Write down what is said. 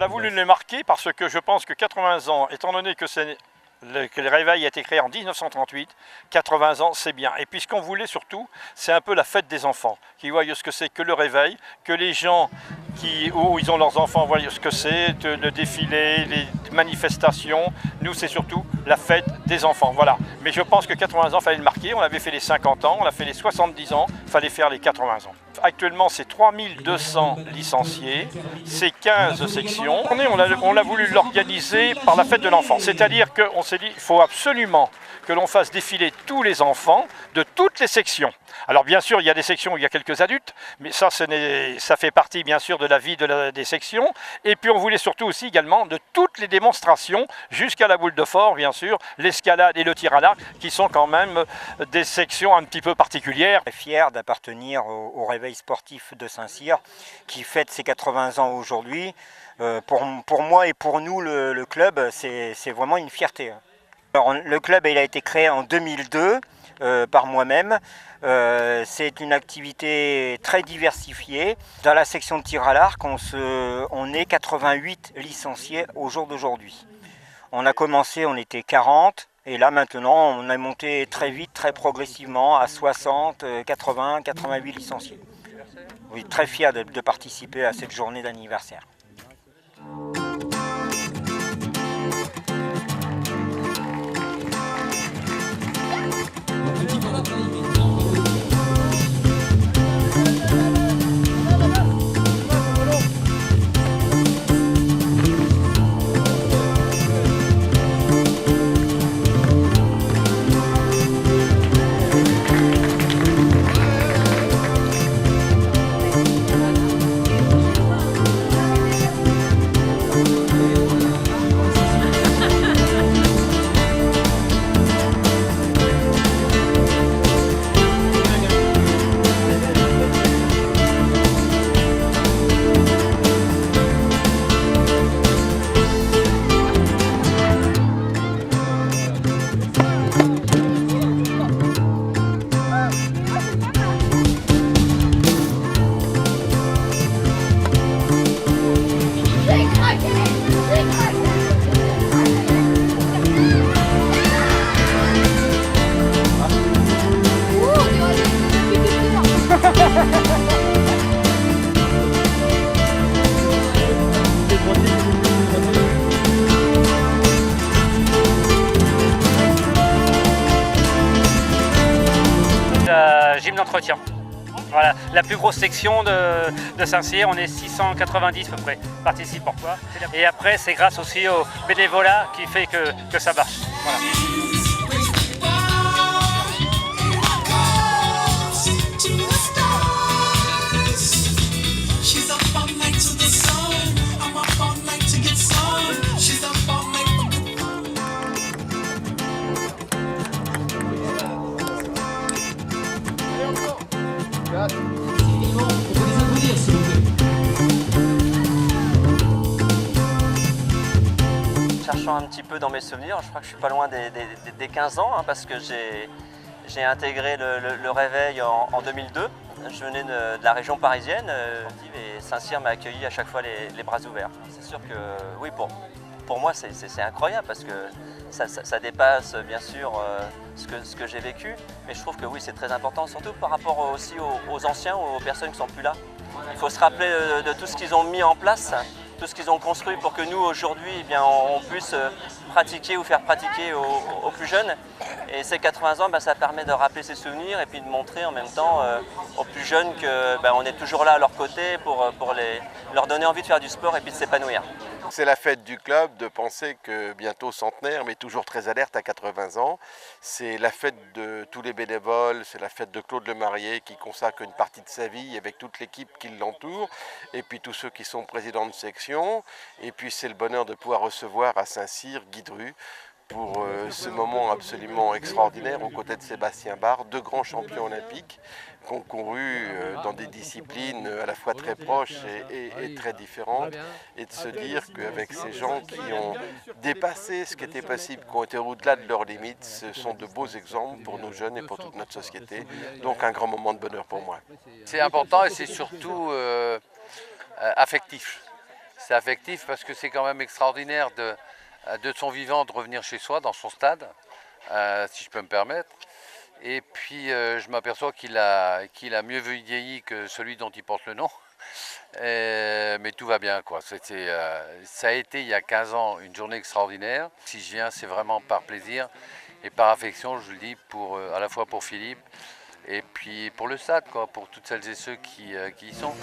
a voulu les marquer parce que je pense que 80 ans, étant donné que le réveil a été créé en 1938, 80 ans c'est bien. Et puis ce qu'on voulait surtout, c'est un peu la fête des enfants, qui voient ce que c'est que le réveil, que les gens où ils ont leurs enfants voient ce que c'est, le défilé, les manifestations. Nous c'est surtout la fête des enfants, voilà. Mais je pense que 80 ans, il fallait le marquer, on avait fait les 50 ans, on a fait les 70 ans, il fallait faire les 80 ans. Actuellement c'est 3200 licenciés, c'est 15 sections. On a voulu l'organiser par la fête de l'enfant, c'est-à-dire qu'on s'est dit qu'il faut absolument que l'on fasse défiler tous les enfants de toutes les sections. Alors bien sûr, il y a des sections où il y a quelques adultes, mais ça fait partie bien sûr de la vie des sections. Et puis on voulait surtout aussi également de toutes les démonstrations, jusqu'à la boule de fort bien sûr, l'escalade et le tir à l'arc, qui sont quand même des sections un petit peu particulières. Je suis fier d'appartenir au réveil sportif de Saint-Cyr, qui fête ses 80 ans aujourd'hui. Pour moi et pour nous, le club, c'est vraiment une fierté. Alors, le club il a été créé en 2002 par moi-même. C'est une activité très diversifiée. Dans la section de tir à l'arc, on est 88 licenciés au jour d'aujourd'hui. On a commencé, on était 40, et là maintenant on a monté très vite, très progressivement à 60, 80, 88 licenciés. Oui, très fier de participer à cette journée d'anniversaire. Gym d'entretien. Voilà, la plus grosse section de Saint-Cyr, on est 690 à peu près participants. Et après, c'est grâce aussi au bénévolat qui fait que ça marche. Voilà. Cherchant un petit peu dans mes souvenirs, je crois que je suis pas loin des 15 ans, hein, parce que j'ai intégré le réveil en 2002. Je venais de la région parisienne et Saint-Cyr m'a accueilli à chaque fois les bras ouverts. C'est sûr que oui, pour moi c'est incroyable parce que ça dépasse bien sûr ce que j'ai vécu, mais je trouve que oui, c'est très important, surtout par rapport aussi aux anciens ou aux personnes qui ne sont plus là. Il faut se rappeler de tout ce qu'ils ont mis en place, tout ce qu'ils ont construit pour que nous aujourd'hui on puisse pratiquer ou faire pratiquer aux plus jeunes. Et ces 80 ans, ça permet de rappeler ces souvenirs et puis de montrer en même temps aux plus jeunes qu'on est toujours là à leur côté pour leur donner envie de faire du sport et puis de s'épanouir. C'est la fête du club de penser que bientôt centenaire, mais toujours très alerte à 80 ans. C'est la fête de tous les bénévoles, c'est la fête de Claude Lemarié qui consacre une partie de sa vie avec toute l'équipe qui l'entoure, et puis tous ceux qui sont présidents de section. Et puis c'est le bonheur de pouvoir recevoir à Saint-Cyr Guy Dru pour ce moment absolument extraordinaire aux côtés de Sébastien Barre, deux grands champions olympiques qui ont couru dans des disciplines à la fois très proches et très différentes, et de se dire qu'avec ces gens qui ont dépassé ce qui était possible, qui ont été au-delà de leurs limites, ce sont de beaux exemples pour nos jeunes et pour toute notre société. Donc un grand moment de bonheur pour moi. C'est important et c'est surtout affectif. C'est affectif parce que c'est quand même extraordinaire de son vivant de revenir chez soi, dans son stade, si je peux me permettre. Et puis je m'aperçois qu'il a mieux vieilli que celui dont il porte le nom. Mais tout va bien, quoi. Ça a été il y a 15 ans une journée extraordinaire. Si je viens, c'est vraiment par plaisir et par affection, je le dis, à la fois pour Philippe et puis pour le stade, quoi, pour toutes celles et ceux qui y sont.